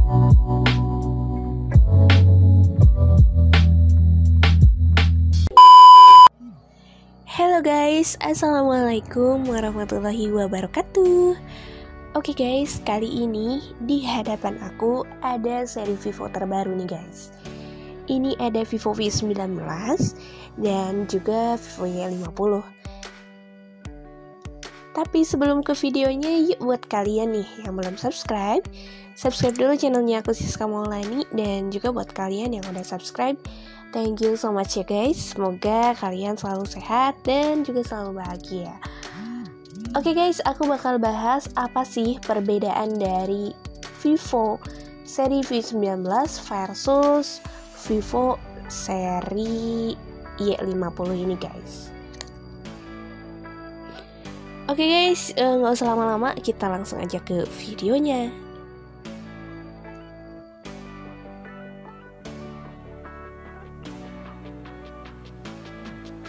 Halo guys, assalamualaikum warahmatullahi wabarakatuh. Oke guys, kali ini di hadapan aku ada seri Vivo terbaru nih guys. Ini ada Vivo V19 dan juga Vivo Y50. Tapi sebelum ke videonya, yuk buat kalian nih yang belum subscribe dulu channelnya aku Siska Maulani. Dan juga buat kalian yang udah subscribe, thank you so much ya guys. Semoga kalian selalu sehat dan juga selalu bahagia. Oke guys, aku bakal bahas apa sih perbedaan dari Vivo seri V19 versus Vivo seri Y50 ini guys. Oke guys, nggak usah lama-lama, kita langsung aja ke videonya.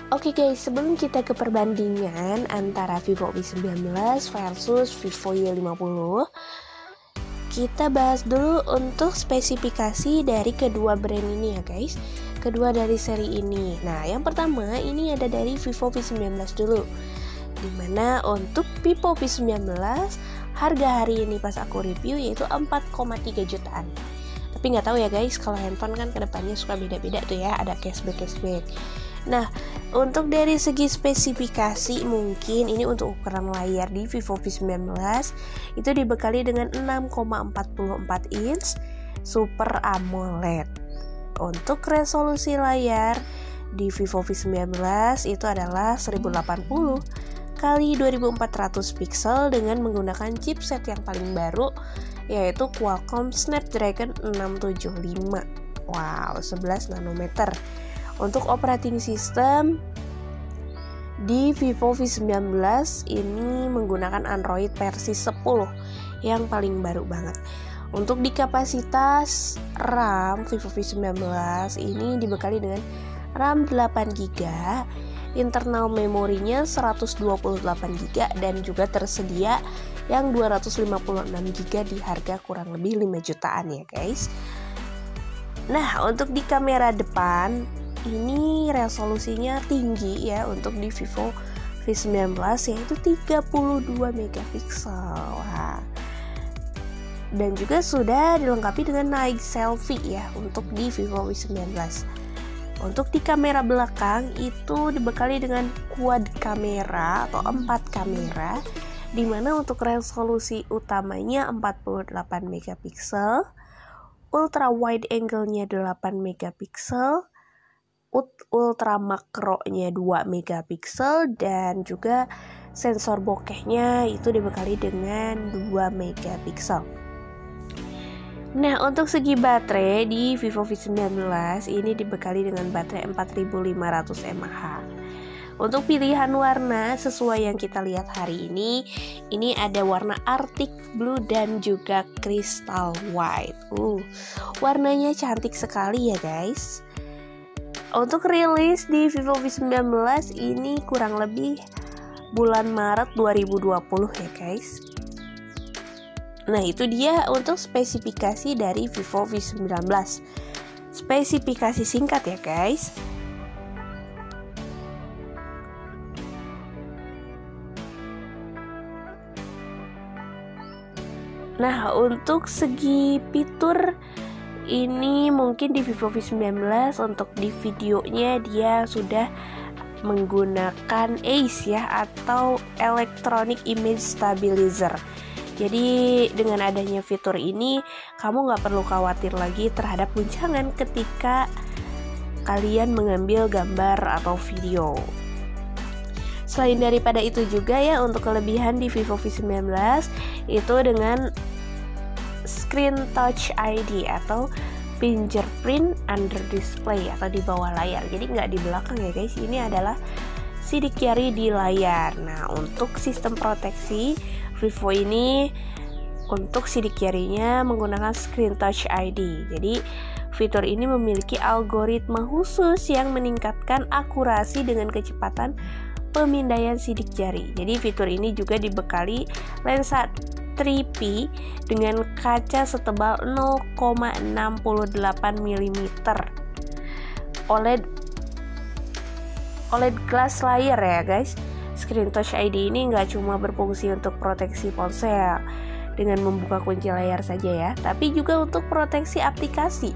Oke guys, sebelum kita ke perbandingan antara Vivo V19 versus Vivo Y50, kita bahas dulu untuk spesifikasi dari kedua brand ini ya guys. Kedua dari seri ini. Nah, yang pertama ini ada dari Vivo V19 dulu. Dimana untuk Vivo V19 harga hari ini pas aku review yaitu 4,3 jutaan. Tapi nggak tahu ya guys, kalau handphone kan kedepannya suka beda-beda tuh ya, ada cashback. Nah, untuk dari segi spesifikasi mungkin ini untuk ukuran layar di Vivo V19 itu dibekali dengan 6,44 inch Super AMOLED. Untuk resolusi layar di Vivo V19 itu adalah 1080 kali 2400 pixel dengan menggunakan chipset yang paling baru yaitu Qualcomm Snapdragon 675. Wow, 11 nanometer. Untuk operating system di Vivo V19 ini menggunakan Android versi 10 yang paling baru banget. Untuk di kapasitas RAM Vivo V19 ini dibekali dengan RAM 8GB, internal memorinya 128GB dan juga tersedia yang 256GB di harga kurang lebih 5 jutaan ya guys. Nah, untuk di kamera depan ini resolusinya tinggi ya untuk di Vivo V19 yaitu 32 megapiksel. Wah. Dan juga sudah dilengkapi dengan night selfie ya untuk di Vivo V19. Untuk di kamera belakang itu dibekali dengan quad kamera atau 4 kamera, dimana untuk resolusi utamanya 48 megapiksel, ultra wide angle-nya 8 megapiksel, ultra makro-nya 2 megapiksel, dan juga sensor bokehnya itu dibekali dengan 2 megapiksel. Nah, untuk segi baterai di Vivo V19 ini dibekali dengan baterai 4500 mAh. Untuk pilihan warna sesuai yang kita lihat hari ini ada warna Arctic Blue dan juga Crystal White. Warnanya cantik sekali ya guys. Untuk rilis di Vivo V19 ini kurang lebih bulan Maret 2020 ya guys. Nah, itu dia untuk spesifikasi dari Vivo V19. Spesifikasi singkat ya guys. Nah, untuk segi fitur ini mungkin di Vivo V19 untuk di videonya dia sudah menggunakan AIS ya, atau Electronic Image Stabilizer. Jadi dengan adanya fitur ini kamu nggak perlu khawatir lagi terhadap guncangan ketika kalian mengambil gambar atau video. Selain daripada itu juga ya, untuk kelebihan di Vivo V19 itu dengan Screen Touch ID atau fingerprint under display atau di bawah layar. Jadi nggak di belakang ya guys, ini adalah sidik jari di layar. Nah, untuk sistem proteksi Vivo ini untuk sidik jarinya menggunakan Screen Touch ID. Jadi fitur ini memiliki algoritma khusus yang meningkatkan akurasi dengan kecepatan pemindaian sidik jari. Jadi fitur ini juga dibekali lensa 3P dengan kaca setebal 0,68 mm. OLED glass layer ya guys. Screen Touch ID ini nggak cuma berfungsi untuk proteksi ponsel dengan membuka kunci layar saja ya, tapi juga untuk proteksi aplikasi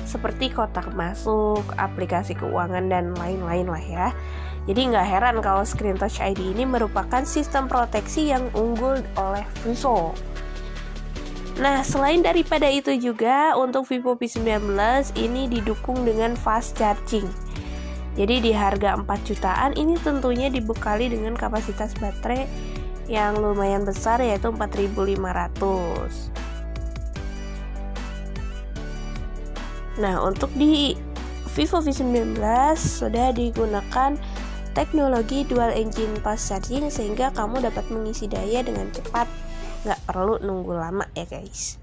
seperti kotak masuk, aplikasi keuangan, dan lain-lain lah ya. Jadi nggak heran kalau Screen Touch ID ini merupakan sistem proteksi yang unggul oleh Vivo. Nah, selain daripada itu juga untuk Vivo V19 ini didukung dengan fast charging. Jadi di harga 4 jutaan ini tentunya dibekali dengan kapasitas baterai yang lumayan besar, yaitu 4500. Nah, untuk di Vivo V19 sudah digunakan teknologi dual engine fast charging sehingga kamu dapat mengisi daya dengan cepat, nggak perlu nunggu lama ya guys.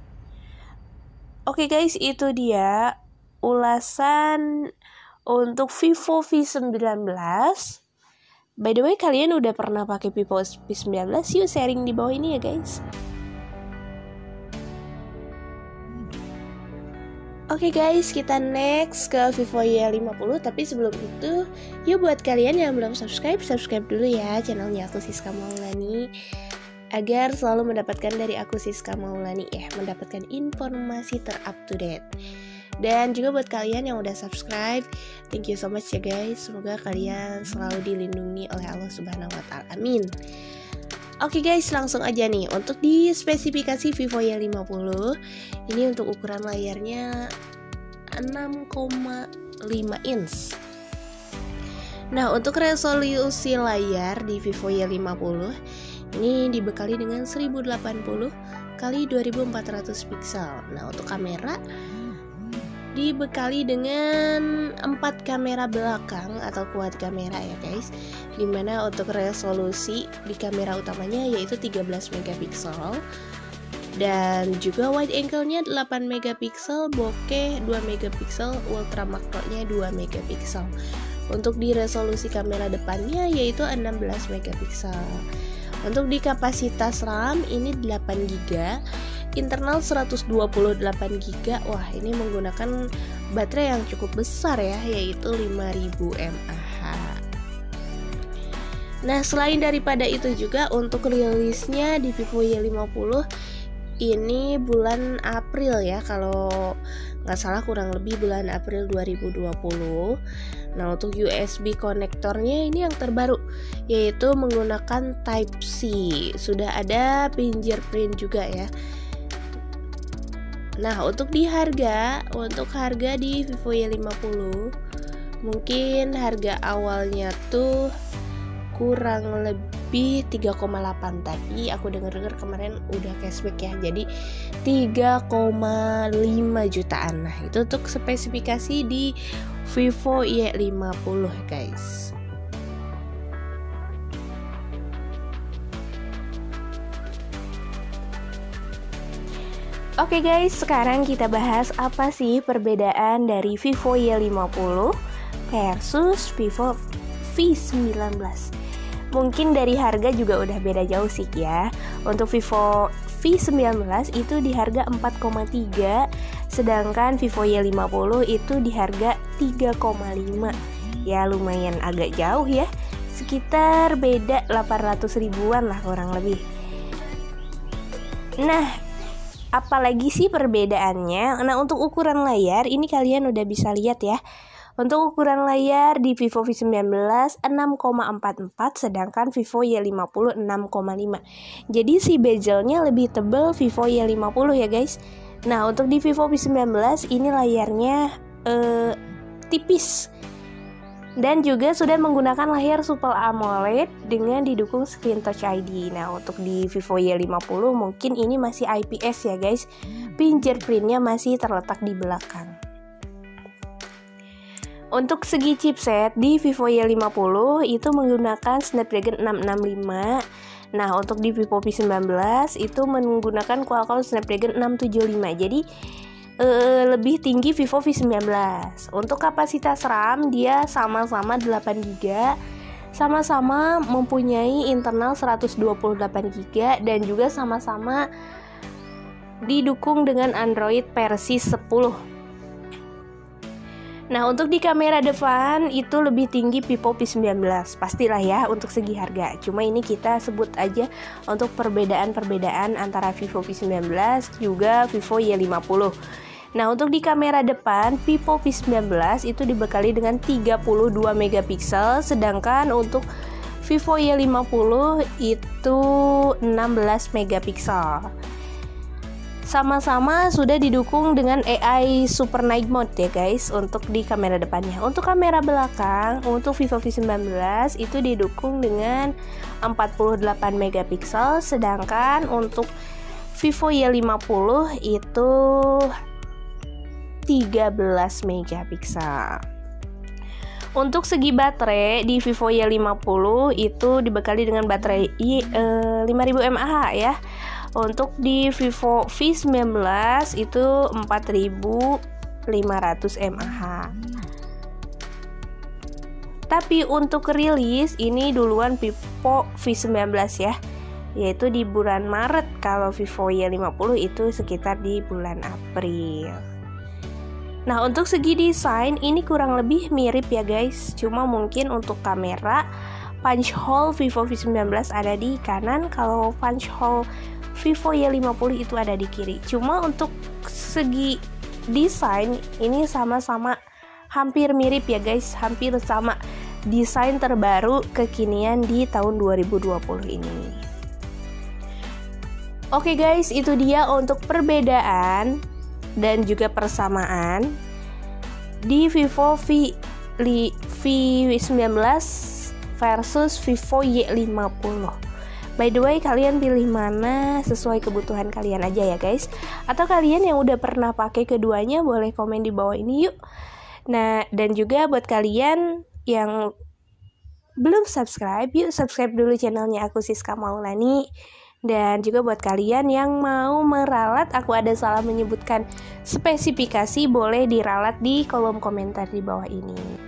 Oke guys, itu dia ulasan untuk Vivo V19. By the way, kalian udah pernah pakai Vivo V19? Yuk sharing di bawah ini ya guys. Oke guys, kita next ke Vivo Y50. Tapi sebelum itu, yuk buat kalian yang belum subscribe dulu ya channelnya aku Siska Maulani, agar selalu mendapatkan dari aku Siska Maulani ya, mendapatkan informasi terupdate. Dan juga buat kalian yang udah subscribe, thank you so much ya guys. Semoga kalian selalu dilindungi oleh Allah Subhanahu wa Ta'ala. Amin. Oke guys, langsung aja nih untuk di spesifikasi Vivo Y50. Ini untuk ukuran layarnya 6,5 inch. Nah, untuk resolusi layar di Vivo Y50 ini dibekali dengan 1080 x 2400 pixel. Nah, untuk kamera dibekali dengan 4 kamera belakang atau quad kamera ya guys, dimana untuk resolusi di kamera utamanya yaitu 13 megapiksel, dan juga wide angle-nya 8 megapiksel, bokeh 2 megapiksel, ultra makronya 2 megapiksel. Untuk di resolusi kamera depannya yaitu 16 megapiksel. Untuk di kapasitas RAM ini 8 GB, internal 128 GB. Wah, ini menggunakan baterai yang cukup besar ya, yaitu 5000 mAh. Nah, selain daripada itu juga untuk rilisnya di Vivo Y50 ini bulan April ya, kalau nggak salah kurang lebih bulan April 2020. Nah, untuk USB konektornya ini yang terbaru, yaitu menggunakan Type-C. Sudah ada fingerprint juga ya. Nah, untuk harga di Vivo Y50 mungkin harga awalnya tuh kurang lebih 3,8, tapi aku dengar kemarin udah cashback ya, jadi 3,5 jutaan. Nah, itu untuk spesifikasi di Vivo Y50 guys. Oke guys, sekarang kita bahas apa sih perbedaan dari Vivo Y50 versus Vivo V19. Mungkin dari harga juga udah beda jauh sih ya. Untuk Vivo V19 itu di harga 4,3, sedangkan Vivo Y50 itu di harga 3,5. Ya lumayan agak jauh ya, sekitar beda 800 ribuan lah kurang lebih. Nah, apalagi sih perbedaannya? Nah, untuk ukuran layar ini kalian udah bisa lihat ya. Untuk ukuran layar di Vivo V19 6,44, sedangkan Vivo Y50 6,5. Jadi si bezelnya lebih tebal Vivo Y50 ya guys. Nah, untuk di Vivo V19 ini layarnya tipis, dan juga sudah menggunakan layar Super AMOLED dengan didukung Screen Touch ID. Nah, untuk di Vivo Y50 mungkin ini masih IPS ya guys, fingerprintnya masih terletak di belakang. Untuk segi chipset di Vivo Y50 itu menggunakan Snapdragon 665. Nah, untuk di Vivo V19 itu menggunakan Qualcomm Snapdragon 675. Jadi lebih tinggi Vivo V19. Untuk kapasitas RAM dia sama-sama 8 GB, Sama-sama mempunyai internal 128GB dan juga sama-sama didukung dengan Android versi 10. Nah, untuk di kamera depan itu lebih tinggi Vivo V19, pastilah ya untuk segi harga. Cuma ini kita sebut aja untuk perbedaan-perbedaan antara Vivo V19 juga Vivo Y50. Nah, untuk di kamera depan Vivo V19 itu dibekali dengan 32 megapiksel, sedangkan untuk Vivo Y50 itu 16 megapiksel. Sama-sama sudah didukung dengan AI Super Night Mode ya guys untuk di kamera depannya. Untuk kamera belakang untuk Vivo V19 itu didukung dengan 48 megapiksel, sedangkan untuk Vivo Y50 itu 13 megapiksel. Untuk segi baterai di Vivo Y50 itu dibekali dengan baterai 5000 mAh ya. Untuk di Vivo V19 itu 4500 mAh. Tapi untuk rilis ini duluan Vivo V19 ya, yaitu di bulan Maret. Kalau Vivo Y50 itu sekitar di bulan April. Nah, untuk segi desain ini kurang lebih mirip ya guys. Cuma mungkin untuk kamera punch hole Vivo V19 ada di kanan, kalau punch hole Vivo Y50 itu ada di kiri. Cuma untuk segi desain ini sama-sama hampir mirip ya guys, hampir sama desain terbaru kekinian di tahun 2020 ini. Oke guys, itu dia untuk perbedaan dan juga persamaan di Vivo V19 versus Vivo Y50. By the way, kalian pilih mana sesuai kebutuhan kalian aja ya guys. Atau kalian yang udah pernah pakai keduanya boleh komen di bawah ini yuk. Nah, dan juga buat kalian yang belum subscribe, yuk subscribe dulu channelnya aku, Siska Maulani. Dan juga buat kalian yang mau meralat, aku ada salah menyebutkan spesifikasi, boleh diralat di kolom komentar di bawah ini.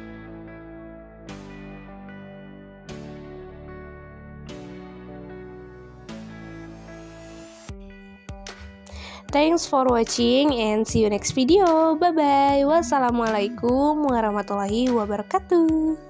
Thanks for watching and see you next video. Bye bye. Wassalamualaikum warahmatullahi wabarakatuh.